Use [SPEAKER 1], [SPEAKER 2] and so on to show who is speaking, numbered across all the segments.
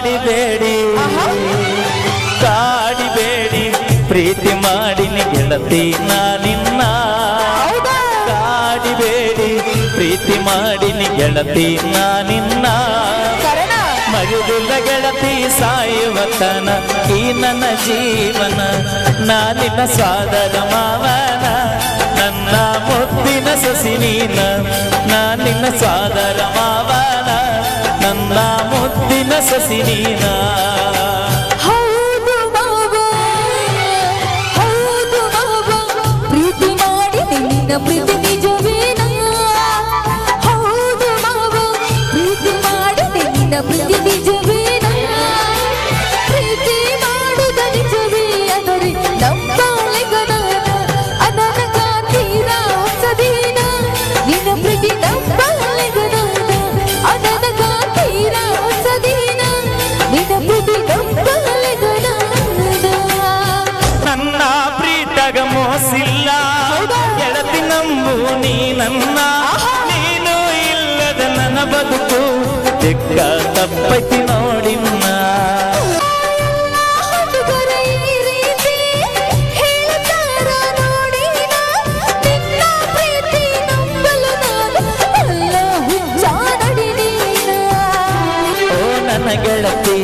[SPEAKER 1] ಕಾಡಿಬೇಡಿ ಕಾಡಿಬೇಡಿ ಪ್ರೀತಿ ಮಾಡಿನಿ ಗೆಳತಿ ನಿನ್ನ ಕಾಡಿಬೇಡಿ ಪ್ರೀತಿ ಮಾಡಿನಿ ಗೆಳತಿ ನಿನ್ನ ಮರುದಿಲ್ಲ ಗೆಳತಿ ಸಾಯುವತನ ಈ ನನ್ನ ಜೀವನ ನಾನಿನ ಸಾದರ ಮಾವನ ನನ್ನ ಮುದ್ದಿನ ಸಸಿ ನೀನ ನಾನಿನ ಸಾದರ ಮಾವನ ನನ್ನ ಮುದ್ದಿನ ಸಸಿ ನೀನ
[SPEAKER 2] ಪ್ರೀತಿ ಮಾಡಿ ನಿನ್ನ ಪ್ರೀತಿ ನಿಜವೇನ ಹೌದು ಮಾವ ಪ್ರೀತಿ ಮಾಡಿ ನಿನ್ನ ಪ್ರೀತಿ ನಿಜವೇನ ಪ್ರೀತಿ ಮಾಡುದ ನಿಜವೇ ಅಂದರೆ ನಂಬಲೆಗನ ಅದನ ಕಾತೀರ ಹೊಸದಿನ ನಿನ್ನ ಪ್ರೀತಿ ನಂಬಲೆಗನ ಅದನ ಕಾತೀರ ಹೊಸದಿನ ನಿನ್ನ ಪ್ರೀತಿ ನಂಬಲೆಗನ
[SPEAKER 1] ನನ್ನ ಪ್ರೀತಗ ಮೋಸಿಲ್ಲ ಗೆಳತಿ ನಂಬು ನೀ ನನ್ನ ನೀನು ಇಲ್ಲದ ನನ್ನ ಬದುಕು ದಿಕ್ಕ ತಪ್ಪೈತಿ ನೋಡಿನ್ನ ಓ ನನ್ನ ಗೆಳತಿ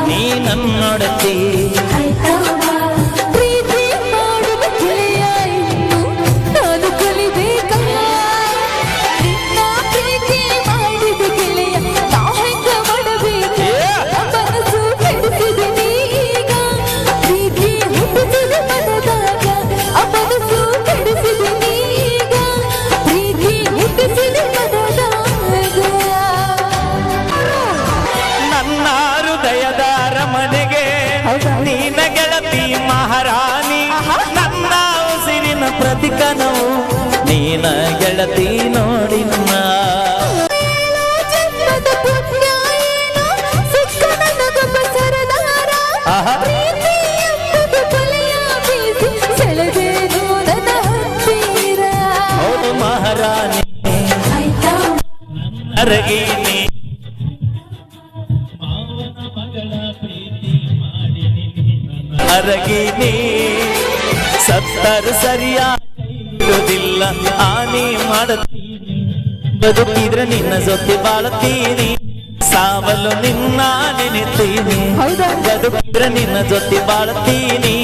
[SPEAKER 1] ನೀ ನನ್ನೊಡತಿ
[SPEAKER 2] ಪ್ರೀತಿ ಮಾಡುವ ಗೆಳೆಯ ಇನ್ನು ನಾನು ಕಲಿಬೇಕಲ್ಲ ನಿನ್ನ ಪ್ರೀತಿ ಮಾಡಿದ ಗೆಳೆಯ ನಾ ಹೆಂಗ ಮಾಡಬೇಕು ಮನಸ್ಸು ಕೆಡಿಸಿದೆ ನೀಗ ಪ್ರೀತಿ ಹುಟ್ಟಿಸಿದ ಮನದಾಗ ಆ ಮನಸ್ಸು ಕೆಡಿಸಿದೆ ನೀಗ ಪ್ರೀತಿ ಹುಟ್ಟಿಸಿದ ಮನದಾಗ
[SPEAKER 1] ನನ್ನ ಹೃದಯದ ಅರಮನೆಗೆ ನೀನ ಗೆಳತಿ ಮಹಾರಾಣಿ ನನ್ನ ಉಸಿರಿನ ಪ್ರತಿಕನವು ನೀನ ಗೆಳತಿ ನೋಡಿನ್ನ
[SPEAKER 2] ಜನ್ಮದ ಪುಣ್ಯ ಏನು ಸಿಕ್ಕ ನನಗೊಬ್ಬ ಸರದಾರ ಪ್ರೀತಿ ಎಂಬುದು ಬಲೆಯ ಬೀಸಿ ಸೆಳೆದೇನು ನನ್ನ ಹತ್ತಿರ
[SPEAKER 1] ಹೌದು ಮಹಾರಾಣಿ ಅರಗೀನಿ ಅರಗೀನಿ ಸತ್ತರ ಸರಿಯಾಗುವುದಿಲ್ಲ ಹಾನಿ ಮಾಡುತ್ತೀನಿ ಬದುಕಿದ್ರೆ ನಿನ್ನ ಜೊತೆ ಬಾಳುತ್ತೀನಿ ಸಾವಲು ನಿನ್ನ ನೆನೆತೀನಿ ಬದುಕಿದ್ರೆ ನಿನ್ನ ಜೊತೆ ಬಾಳುತ್ತೀನಿ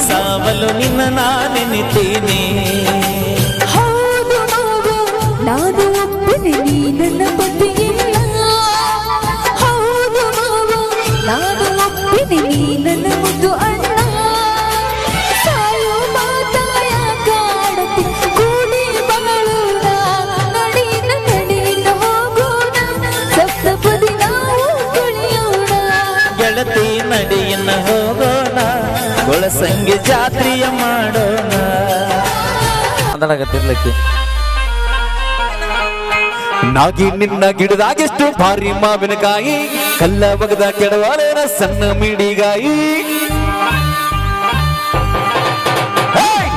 [SPEAKER 1] ಸಾವಲು ನಿನ್ನ ನೆನೆತೀನಿ
[SPEAKER 2] ಹೌದು ಮಾವ ನಾನು ಒಪ್ಪನೆ ನೀ ನನ್ನ ಪತಿಯಿಲ್ಲ ಹೌದು ಮಾವ ನಾನು ಒಪ್ಪನೆ ನೀ ನನ್ನ ಮುದ್ದು ಅಣ್ಣ ಸಾಯೋ ಮಾತಾಯ ಕಾಡತಿ ಕೂಡಿ ಮಗಳೂರ ನಡಿನ ನಡಿನ ಹೋಗೋಣ ಸಪ್ತಪದಿ ನಾವು ಕುಣಿಯೋಣ
[SPEAKER 1] ಗೆಳತಿ ನಡಿಯನ್ನ ಹೋಗೋಣ ಗೊಳಸಂಗಿ ಜಾತ್ರೆಯ ಮಾಡೋಣ ಅದರಾಗತ್ತಿರ್ಲಿಕ್ಕೆ
[SPEAKER 3] ನಾಗಿ ನಿನ್ನ ಗಿಡದಾಗೆಷ್ಟು ಭಾರಿ ಮಾವಿನಕಾಯಿ ಕಲ್ಲ ಬಗದ ಕೆಡವಾಲೇನ ಸಣ್ಣ ಮಿಡಿಗಾಯಿ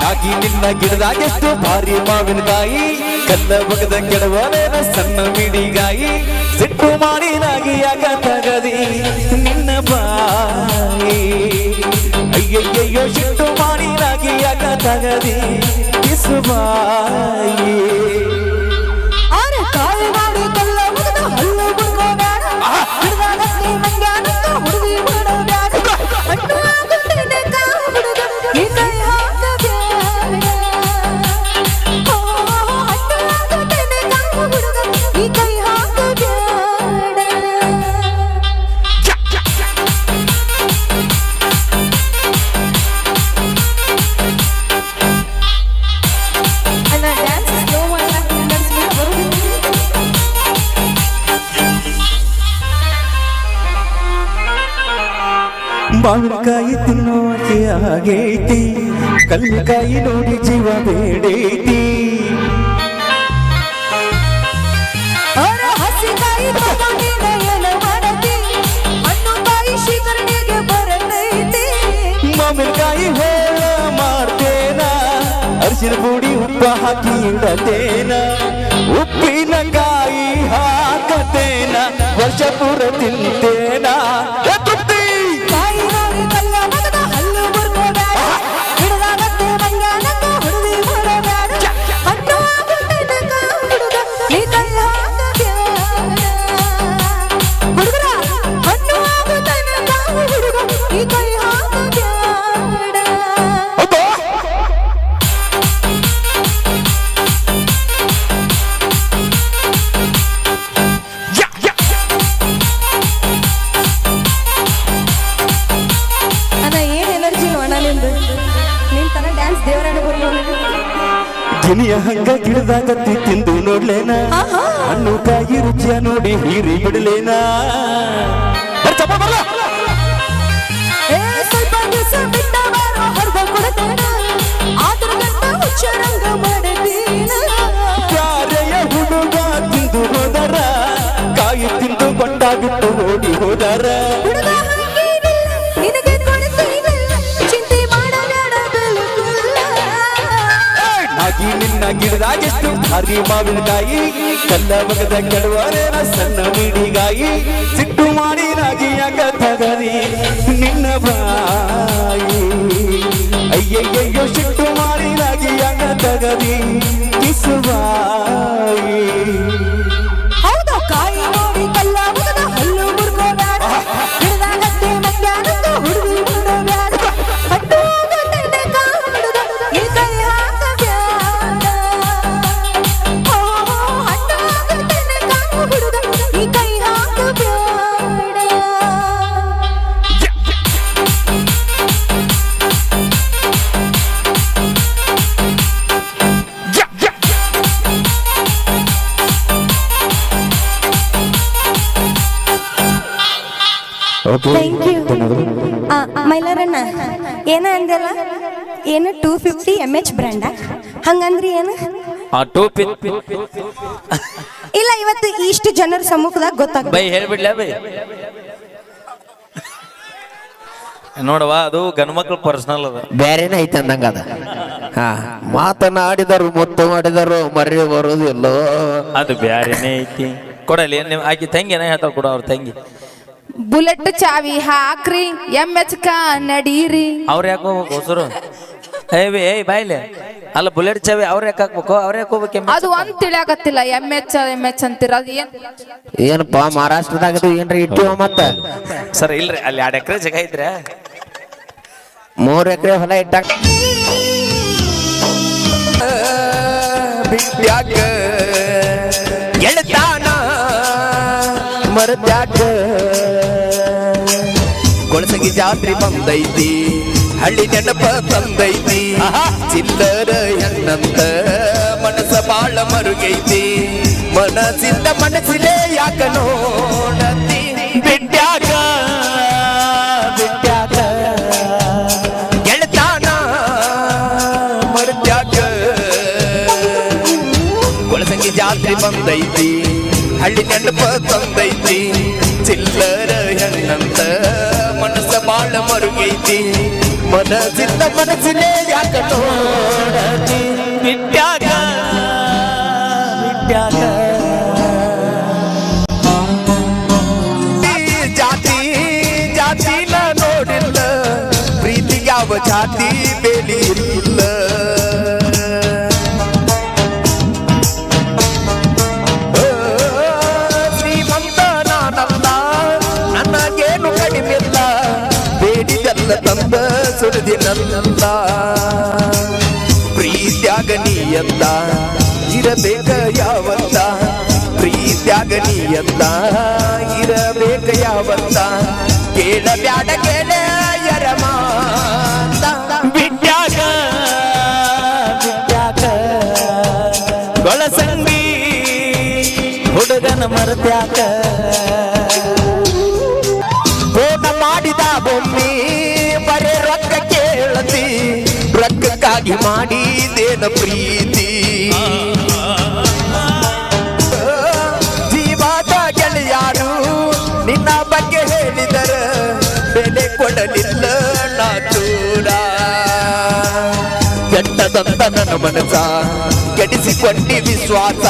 [SPEAKER 3] ನಾಗಿ ನಿನ್ನ ಗಿಡದಾಗೆಷ್ಟು ಭಾರಿ ಮಾವಿನಕಾಯಿ ಕಲ್ಲ ಬಗದ ಕೆಡವಾಲೇನ ಸಣ್ಣ ಮಿಡಿಗಾಯಿ ಸಿಟ್ಟು ಮಾಡಿ ನಾಗಿ ಯಾಕ ತಗದಿ ನಿನ್ನ ಬಾಯಿ ಅಯ್ಯಯ್ಯಯ್ಯೋ ಸಿಟ್ಟು ಮಾಡಿ ನಾಗಿ ಯಾಕ ತಗದಿ ಕಿಸುಬಾಯಿ
[SPEAKER 2] ಕಾಳು ಮಾಡಿ ಕಲ್ಲ ಮುಗಿದ ಹಲ್ಲು ಬಿಡ್ಕೋಬೇಡ ಹಿಡ್ದಾಗಷ್ಟೇ ಮಂಗ್ಯಾನಂತ ಹುಡುಗಿ ಬಿಡೋಬ್ಯಾಡ ಹಣ್ಣು ಆಗುತ್ತೇನೆ ಕಾ ಹುಡುಗ ಈ ಕೈ ಹಾಕಬೇಡ ಹಣ್ಣು ಆಗುತ್ತೇನೆ ಕಾ ಹುಡುಗ ಈ ಕೈ ಹಾಕಬೇಡ ಅಣ್ಣ ಡ್ಯಾನ್ಸ್ ಸ್ಲೋ
[SPEAKER 3] ಮಾವಿನಕಾಯಿ ತಿನ್ನೋಕೆ ಆಗೈತಿ ಕಲ್ಲಕಾಯಿ ನೋಡಿ ಜೀವ ಬೇಡೈತಿ
[SPEAKER 2] ಹಸಿಕಾಯಿ ತಗೊಂಡಿನ ಏನು ಮಾಡತಿ ಹಣ್ಣು ಕಾಯಿ ಶೀಕರಣಿಗೆ ಬರತೈತಿ
[SPEAKER 3] ಮಾವಿನಕಾಯಿ ಹೋಳ ಮಾಡ್ತೇನ ಅರಿಶಿನ ಪುಡಿ ಉಪ್ಪ ಹಾಕಿ ಇಡತೇನ ಉಪ್ಪಿನಕಾಯಿ ಹಾಕತೇನ ವರ್ಷ ಪೂರ ತಿಂತೇನಾ ತೃಪ್ತಿ
[SPEAKER 2] ಕಾಯಿ ನೋಡಿ ಕಲ್ಲ ಮಗದ ಹಲ್ಲು ಮುರ್ಕೋಬೇಡ ಹಿಡಿದಾಗತ್ತೆ ಮಂಗ್ಯಾನಂತ ಹುಡುಗಿ ಹೊರಬೇಡ ಹಣ್ಣು ಆಗುತ್ತೇನಕ ಹುಡುಗ ನೀ ಕೈ ಹಾಕಬೇಡ ಹುಡುಗರ ಹಣ್ಣು ಆಗುತ್ತೇನಕ ಹುಡುಗ ನೀ ಕೈ ಹಾಕಬೇಡ
[SPEAKER 3] ಹೌದಾ
[SPEAKER 2] ಅಣ್ಣ ಏನ್ ಎನರ್ಜಿ ಅಣ್ಣ ನಿಂದು ನಿನ್ ತರ ಡ್ಯಾನ್ಸ್ ದೇವರಾಣ
[SPEAKER 3] ಗಿಣಿಯ ಹಂಗ ಗಿಡದಾಗತ್ತಿ ತಿಂದು ನೋಡ್ಲೇನ ಹಣ್ಣು ಕಾಯಿ ರುಚಿಯ ನೋಡಿ ಹೀರಿ ಬಿಡ್ಲೇನ
[SPEAKER 2] ಏ ಸ್ವಲ್ಪ ದಿವಸ ಬಿಟ್ಟ ಬಾರೋ ಹೊರಗ ಕೊಡ್ತೇನ ಆದ್ರ ಗಂಟ ಹುಚ್ಚರಂಗ ಮಾಡತೀನ
[SPEAKER 3] ಕ್ಯಾರೆಯ ಹುಡುಗ ತಿಂದು ಹೋದರ ಕಾಯಿ ತಿಂದು ಕೊಂಡಾಗಿಟ್ಟು ಓಡಿ ಹೋದರ
[SPEAKER 2] ಹುಡುಗ ಹಾಗೇನಿಲ್ಲ ನಿನಗೆ ಕೊಡ್ತೀನಲ್ಲ ಚಿಂತೆ ಮಾಡಬೇಡ ಬೆಳಕಲ್ಲ
[SPEAKER 3] ಆಗಿ ನಿನ್ನ ಗಿಡದಾಗೆಷ್ಟು ಭಾರಿ ಮಾವಿನಕಾಯಿ ಕಲ್ಲ ಬಗದ ಕೆಡವರೇನ ಸಣ್ಣ ಮಿಡಿಗಾಯಿ ಸಿಟ್ಟು ಮಾಡಿ ರಾಗಿ ಯಾಕ ತಗದಿ ನಿನ್ನ ಬಾಯಿ ಅಯ್ಯಯ್ಯಯ್ಯೋ ಸಿಟ್ಟು ಮಾಡಿ ರಾಗಿ ಯಾಕ ತಗದಿ ಕಿಸುವಾಯಿ
[SPEAKER 2] ಹೌದಾ ಕಾಯಿ ನೋಡಿ ಕಲ್ಲ ಮುಗದ ಹಲ್ಲು ಮುರ್ಕೋಬೇಡ ಹಿಡಿದಾಗತ್ತೆ ಮಂಗ್ಯಾನಂತ ಹುಡುಗಿ ಬಿಡಬೇಡ ಹಟ್ಟು ಆಗುತ್ತೇನೆ ಕಾ ಹುಡುಗ ಈ ಕೈ ಹಾಕಬೇಡ ಹಣ್ಣು ಆಗುತ್ತೇನೆ ಕಾ ಹುಡುಗ ಈ ಕೈ ಹಾಕಬೇಡ ಥ್ಯಾಂಕ್ ಯು ಮೈಲಾರಣ್ಣ ಏನ ಅಂದಲ್ಲ ಏನು 250 mh ಬ್ರ್ಯಾಂಡ ಹಂಗಂದ್ರಿ ಏನು
[SPEAKER 1] ಆ ಟೋಪಿ
[SPEAKER 2] ಇಲ್ಲ ಇವತ್ತು ಇಷ್ಟು ಜನರ ಸಮ್ಮುಖದಾಗ ಗೊತ್ತಾಗ
[SPEAKER 1] ಬೈ ಹೇಳ್ಬಿಡ್ಲ ಬೈ ನೋಡವ ಅದು ಗಂಡ್ಮಕ್ಳು ಪರ್ಸನಲ್ ಅದ
[SPEAKER 4] ಬೇರೆನೇ ಐತೆ ಅಂದಂಗ ಅದ ಹಾ ಮಾತನಾಡಿದರು ಮುತ್ತು ಮಾಡಿದರು ಮರಿ ಬರುವುದಿಲ್ಲೋ
[SPEAKER 1] ಅದು ಬ್ಯಾರೇನೇ ಐತಿ ಕೊಡಲಿ ನೀವು ಆಕಿ ತಂಗಿ ಏನ ಹೇಳ್ತಾರ ಕೊಡ ಅವ್ರ ತಂಗಿ
[SPEAKER 5] ಬುಲೆಟ್ ಚಾವಿ ಹಾಕ್ರಿ MH ನಡೀರಿ
[SPEAKER 1] ಅವ್ರ ಯಾಕೆ ಹೋಗ್ಬೇಕು ಹೊಸರು ಏಯ್ ಬಾಯ್ಲೆ ಅಲ್ಲ ಬುಲೆಟ್ ಚಾವಿ ಅವ್ರ ಯಾಕೆ ಹಾಕ್ಬೇಕು ಅವ್ರ ಯಾಕೆ ಹೋಗ್ಬೇಕು
[SPEAKER 5] ಅದು ಒಂದ್ ತಿಳಿಯಾಕತ್ತಿಲ್ಲ MH ಅಂತೀರ ಅದು ಏನ್
[SPEAKER 4] ಏನಪ್ಪಾ ಮಹಾರಾಷ್ಟ್ರದಾಗ ಏನ್ರಿ ಇಟ್ಟಿವ ಮತ್ತ
[SPEAKER 1] ಸರ್ ಇಲ್ರಿ ಅಲ್ಲಿ 2 ಎಕರೆ ಜಾಗ ಐತ್ರಿ
[SPEAKER 4] 3 ಎಕರೆ ಹೊಲ ಇಟ್ಟಾಕ
[SPEAKER 3] ಬಿಟ್ಯಾಕ ಗೆಳತಾನ ಮರತ್ಯಾಕ ಕೊಳಸಗಿ ಜಾತ್ರೆ ಬಂದೈತಿ ಹಳ್ಳಿ ನೆನಪ ತಂದೈತಿ ಚಿಲ್ಲರ ಹೆಣ್ಣಂತ ಮನಸ ಬಾಳ ಮರುಗೈತಿ ಮನಸ್ಸಿಂದ ಮನಸ್ಸಿಲೆ ಯಾಕ ನೋಡತಿ ಬಿಟ್ಯಾಕ ಬಿಟ್ಯಾಕ ಗೆಳತಾನ ಮರತ್ಯಾಕ ಕೊಳಸಂಗಿ ಜಾತ್ರೆ ಬಂದೈತಿ ಹಳ್ಳಿ ನೆನಪ ತಂದೈತಿ ಚಿಲ್ಲರ ಹೆಣ್ಣಂತ ಮನಸ್ಸ ಬಾಳ ಮರುಗೈತಿ ಮನಸ್ಸಿಂದ ಮನಸ್ಸಿನೇ ಯಾಕ ನೋಡತಿ ಬಿಟ್ಯಾಕ ಬಿಟ್ಯಾಕ ಜಾತಿ ಜಾತಿನ ನೋಡಿಲ್ಲ ಪ್ರೀತಿಗೆ ಯಾವ ಜಾತಿ ಬೇಲಿ ಇರಿಲ್ಲ ಶ್ರೀಮಂತ ನಾನಲ್ಲ ನನಗೇನು ಕಡಿಮೆಲ್ಲ ಬೇಡಿದಲ್ಲ ತಂದ ಸುರಿದಿನಲ್ಲ ಪ್ರೀತ್ಯಾಗ ನೀಯಂತ ಇರಬೇಕ ಯಾವತ್ತ ಪ್ರೀತ್ಯಾಗ ನೀಯಂತ ಇರಬೇಕ ಯಾವತ್ತ ಕೇಳಬ್ಯಾಡ ಗೆಳೆಯರ ಮಾತ ಬಿಟ್ಯಾಕ ಬಿಟ್ಯಾಕ ಗೊಳಸಂಗಿ
[SPEAKER 1] ಹುಡುಗನ ಮರತ್ಯಾಕ
[SPEAKER 3] ಫೋನ ಮಾಡಿದ ಬೊಮ್ಮಿ ಬರೇ ರೊಕ್ಕ ಕೇಳತಿ ರೊಕ್ಕಕ್ಕಾಗಿ ಮಾಡಿದೇನ ಪ್ರೀತಿ ಜೀವಾದ ಗೆಳೆಯಾರು ನಿನ್ನ ಬಗ್ಗೆ ಹೇಳಿದರ ಬೆಲೆ ಕೊಡಲಿಲ್ಲ ನಾ ದೂರ ಕೆಟ್ಟದಂತ ನನ್ನ ಮನಸ ಕೆಡಿಸಿಕೊಂಡಿ ವಿಶ್ವಾಸ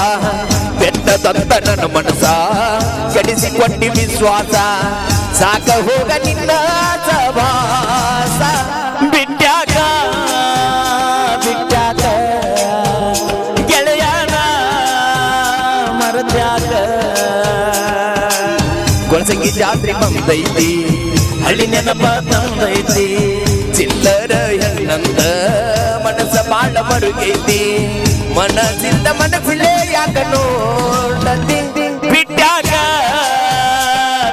[SPEAKER 3] ಬೆಟ್ಟ
[SPEAKER 4] ನಿನ್ನದಂತ ನನ್ನ ಮನಸ ಕೆಡಿಸಿಕೊಂಡಿ ವಿಶ್ವಾಸ ಸಾಕ ಹೋಗ ನಿನ್ನ ಸವಾಸ ಬಿಟ್ಟಾಕ ಬಿಟ್ಟಾಕ ಗೆಳೆಯನ ಮರತ್ಯಾಕ ಗೊಳಸಂಗಿ ಜಾತ್ರೆ ಬಂದೈತಿ ಹಳ್ಳಿ ನೆನಪ ತಂದೈತಿ ಚಿಲ್ಲರ ಹೆಣ್ಣಂತ ಮನಸ್ಸ ಬಾಳ ಮರುಗೈತಿ ಮನಸ್ಸಿಂದ ಮನಸ್ಸಿಲೆ ಯಾಕ ನೋಡತಿ ಬಿಟ್ಟಾಕ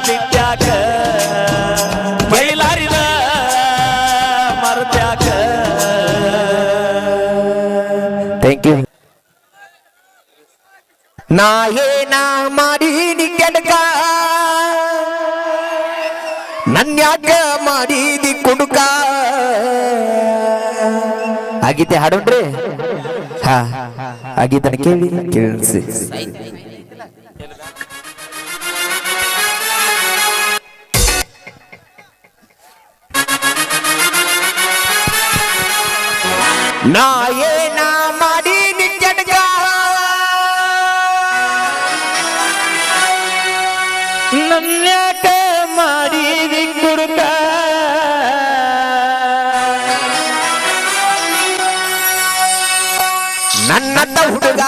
[SPEAKER 4] ಬಿಟ್ಟಾಕ ಬಯಲಾರಿನ ಮರತ್ಯಾಕ. Thank you. ನಾ ಏನ ಮಾಡೀನಿ ಕೆಡಕ ನನ್ಯಾಕ ಮಾಡಿದಿ ಕುಡುಕ ಆಗೀತೆ ಹಾಡೋಣ್ರಿ. ಹಾ ಆಗೀತನ ಕೇಳಿ ಕೇಳಿಸಿ. ನಾ ಏನ ಮಾಡೀನಿ ಕೆಡಕ ನನ್ಯಾಕ ಮಾಡಿದಿ ಕುಡುಕ ನನ್ನಂತ ಹುಡುಗ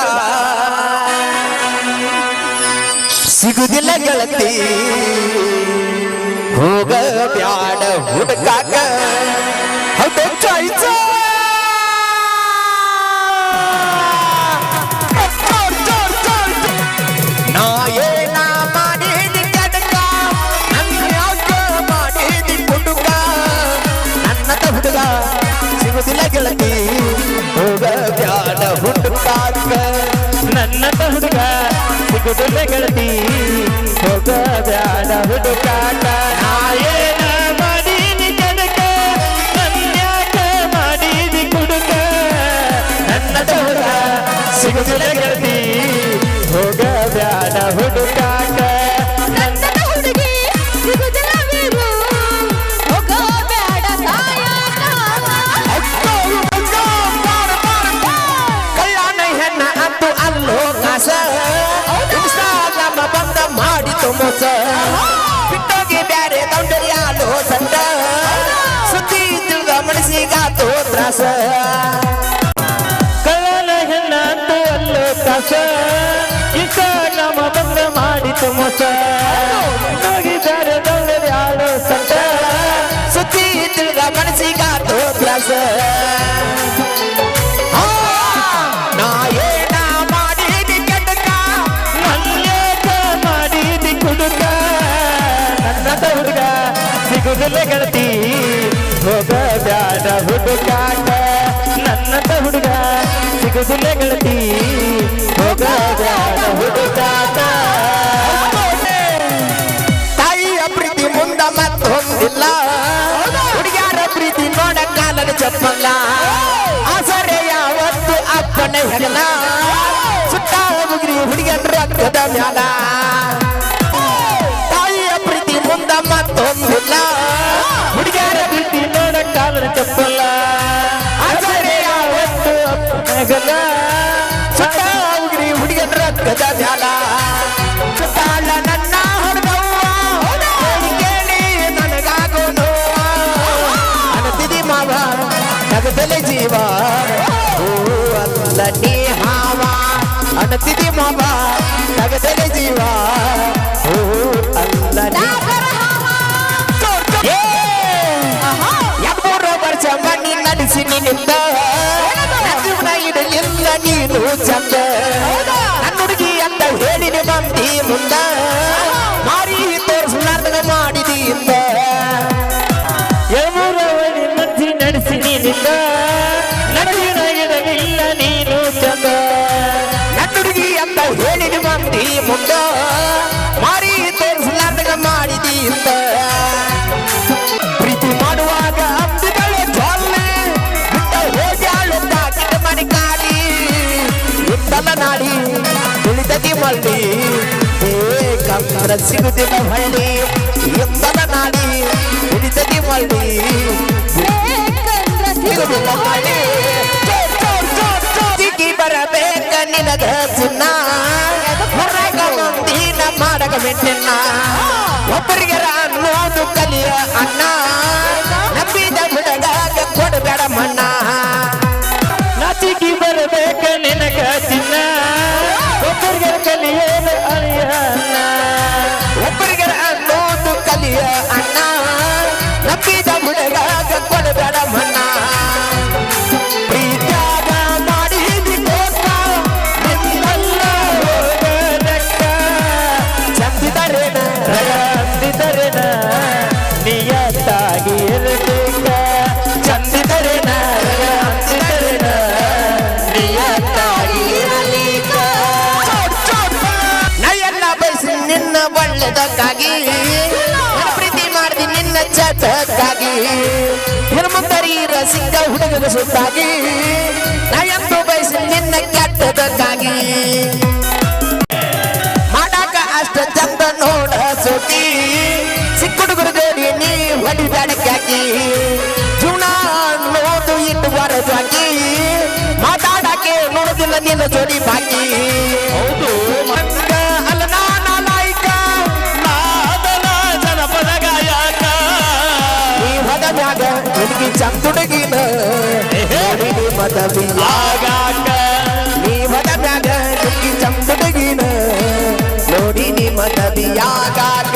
[SPEAKER 4] ಸಿಗುದಿಲ್ಲ ಗೆಳತಿ ಹೋಗ ಬ್ಯಾಡ ಹುಡುಕಾಕ ಹೌದು ಚಾಯ್ಸ ನಾ ಏನ ಮಾಡಿದಿ ಕಡಕ ನನ್ಯಾಕ ಮಾಡಿದಿ ಕುಡುಕ ನನ್ನಂತ ಹುಡುಗ ಸಿಗುದಿಲ್ಲ ಗೆಳತಿ ಹೋಗ ಬ್ಯಾಡ ಹುಡುಕಾಕ ನನ್ನಂತ ಹುಡುಗ ಸಿಗುದಿಲ್ಲ ಗೆಳತಿ ಹೋಗ ಬ್ಯಾಡ ಹುಡುಕಾಕ. ನಾ ಏನ ಮಾಡೀನಿ ಕಡಕ ನನ್ಯಾಕ ಮಾಡಿದಿ ಕುಡುಕ ನನ್ನಂತ ಹುಡುಗ ಸಿಗುದಿಲ್ಲ ಗೆಳತಿ ಹೋಗ ಬ್ಯಾಡ ಹುಡುಕಾಕ.
[SPEAKER 2] ನನ್ನಂತ ಹುಡುಗಿ ಸಿಗುದಿಲ್ಲ ವೀರು, ಹೋಗೋ ಬ್ಯಾಡ ಸಾಯಾಕ.
[SPEAKER 4] ಕಲ್ಯಾಣ ಹೆಣ್ಣ ಅಂತೂ ಅಲ್ಲೋ ಕಾಸ ಇನ್ಸ್ಟಾಗ್ರಾಮ ಬಂದ ಮಾಡಿತು ಮೋಸ ಬಿಟ್ಟೋಗಿ ಬ್ಯಾರೆ ದೌಂಡರ್ಯಾಲೋ ಸಂಡ ಸುದ್ದಿ ತಿಳಿದ ಮನಸ್ಸಿಗಾತೋ ತ್ರಾಸ. ಕಲ್ಯಾಣ ಹೆಣ್ಣ ಅಂತೂ ಅಲ್ಲೋ ಕಾಸ ಇನ್ಸ್ಟಾಗ್ರಾಮ ಬಂದ ಮಾಡಿತು ಮೋಸ ಬಿಟ್ಟೋಗಿ ಬ್ಯಾರೆ ದೌಂಡರ್ಯಾಲೋ ಸಂಡ ಸುದ್ದಿ ತಿಳಿದ ಮನಸ್ಸಿಗಾತೋ ತ್ರಾಸ. ನಾ ಏನ ಮಾಡಿದಿ ಕೆಡಕ ನನ್ಯಾಕ ಮಾಡಿದಿ ಕುಡುಕ ನನ್ನಂತ ಹುಡುಗ ಸಿಗುದಿಲ್ಲ ಗೆಳತಿ ಹೋಗ ಬ್ಯಾಡ ಹುಡುಕಾಕ ನನ್ನಂತ ಹುಡುಗ ಸಿಗುದಿಲ್ಲ ಗೆಳತಿ ಹೋಗ ಬ್ಯಾಡ ಹುಡುಕಾಕ. ತಾಯಿಯ ಪ್ರೀತಿ ಮುಂದ ಮತ್ತೊಂದಿಲ್ಲ ಹುಡುಗ್ಯಾರ ಪ್ರೀತಿ ನೋಡ ಕಾಲದ ಚಪ್ಪಲ್ಲ ಆಸರೆ ಯಾವತ್ತು ಅಪ್ಪನ ಹೆಗಲ ಸುತ್ತ ಮುಗಿರಿ ಹುಡುಗನ ರಕ್ತದ ಮ್ಯಾಲ ತಾಯಿಯ ಪ್ರೀತಿ ಮುಂದ ಮತ್ತೊಂದಿಲ್ಲ ಹುಡುಗ್ಯಾರ ಪ್ರೀತಿ ನೋಡ ಕಾಲದ ಚಪ್ಪಲ್ಲ ಆಸರೆ ಯಾವತ್ತು ಅಪ್ಪನ ಹೆಗಲ ಸುತ್ತ ಮುಗಿರಿ ಹುಡುಗನ ರಕ್ತದ ಮ್ಯಾಲ ಸುತ್ತಾಳ ನನ್ನ ಕೇಳಿ ನನಗಾಗೋ ನೋವ ಅನತಿದಿ ಮಾವ ನಗದಲೆ ಜೀವ ಓ ಅಲ್ಲ ನೀ ಹಾವ ಅನತಿದಿ ಮಾವ ನಗದಲೆ ಜೀವ ಓ ಅಲ್ಲ ನೀ 2 ವರ್ಷ ಮನಿ ನಡೆಸಿ ನಿನ್ನಿಂದ ಜೀವನ ಇಡಲಿಲ್ಲ ನೀನು ಚಂದ ನನ್ನ ಹುಡುಗಿ ಅಂತ ಹೇಳಿನಿ ಬಂದಿ ಮುಂದ ಮಾರಿ ತೋರಿಸಲಾರ್ದ ಮಾಡಿದಿ ಇಂದ 2 ವರ್ಷ ನಡೆಸಿ ನಿನ್ನಿಂದ ನನ್ನ ಜೀವನ ಇಡಲಿಲ್ಲ ನೀನು ಚಂದ ನನ್ನ ಹುಡುಗಿ ಅಂತ ಹೇಳಿನಿ ಬಂದಿ ಮುಂದ ಮಾರಿ ತೋರಿಸಲಾರ್ದ ಮಾಡಿದಿ ಇಂದ. ಪ್ರೀತಿ ಮಾಡುವಾಗ ಅಂಬಿಗಳು ಜೊಲ್ಲೆ ಬಿಟ್ಟ ಹೋಗ್ಯಾಳು ತಾಕಿದ ಮನೆ ಕಾಲಿ ಇತ್ತಲ್ಲ ನಾಡಿ ತುಳಿದದಿ ಮಳ್ಳಿ ಕಂದ್ರ ಸಿಗುದಿಲ್ಲ ಹಳ್ಳಿ ಇತ್ತಲ್ಲ ನಾಡಿ ತುಳಿದದಿ ಮಳ್ಳಿ ಸಿಗುದಿಲ್ಲ ಹಳ್ಳಿ ಸಿಗಿ ಬರಬೇಕ ನಿನಗ ಚಿನ್ನ ಮೆಟ್ಟೆನ್ನ ಒಬ್ಬರಿಗೆ ಅನ್ನೋದು ಕಲಿಯ ಅಣ್ಣ ನಂಬಿದ ಹುಡುಗಾಗ ಕೊಡಬೇಡ ಮಣ್ಣ ನಾಚಿಕೆ ಬರಬೇಕ ನಿನಗ ಚಿನ್ನ ಒಬ್ಬರಿಗೆ ಕಲಿಯಲು ಅಳಿಯ ಅಣ್ಣ ಒಬ್ಬರಿಗೆ ಅನ್ನೋದು ಕಲಿಯ ಅಣ್ಣ ನಂಬಿದ ಹುಡುಗಾಗ ಕೊಡಬೇಡ ಮಣ್ಣ ಪ್ರೀತ್ಯಾಗ ಮಾಡಿದಿ ಮೋಸ ನಿನ್ನೆಲ್ಲ ಹೋಗದಕ್ಕ ಚಂದಿದರೇನ ಅಂದಿದರೇನ ನಿಯತ್ತಾಗಿ ಇರಬೇಕ ಚಂದಿದರೇನ ಅಂದಿದರೇನ ನಿಯತ್ತಾಗಿ ಇರಲಿಕ್ಕ ನಾ ಎಲ್ಲ ಬಯಸಿ ನಿನ್ನ ಒಳ್ಳೆದಕ್ಕಾಗಿ ಪ್ರೀತಿ ಮಾಡಿದಿ ನಿನ್ನ ಚಟಕ್ಕಾಗಿ ಹಿರಮುಂದರೀರ ಸಿಕ್ಕ ಹುಡುಗನ ಸುತ್ತಾಗಿ ನಾ ಎಂದು ಬಯಸಿ ನಿನ್ನ ಕೆಟ್ಟದಕ್ಕಾಗಿ ಮಾಡಾಕ ಅಷ್ಟ ಚಂದ ನೋಡ ಸೋತಿ ಸಿಕ್ಕ ಹುಡುಗರು ಜೋಡಿ ನೀ ಹೊಡಿದಾಡಕ್ಕಾಗಿ ಜೀವನ ಅನ್ನೋದು ಇಟ್ಟು ಬರದಾಗಿ ಮಾತಾಡಕ್ಕೆ ನೋಡುದಿಲ್ಲ ನಿನ್ನ ಜೋಡಿ ಬಾಕಿ ಹೌದು ಅಲ್ಲ ನಾನ ಲಾಯ್ಕ ನಾದನ ಜನಪದ ಗಾಯಕ ನೀ ಹೊದಮ್ಯಾಗ ನಿನಗೆ ಚಂದುಡುಗಿನ ನೋಡಿ ಮದವಿ ಆಗಾಕ ನೀ ಹೊದಮ್ಯಾಗ ನಿನಗೆ ಚಂದುಡುಗಿನ ನೋಡಿ ಮದವಿ ಆಗಾಕ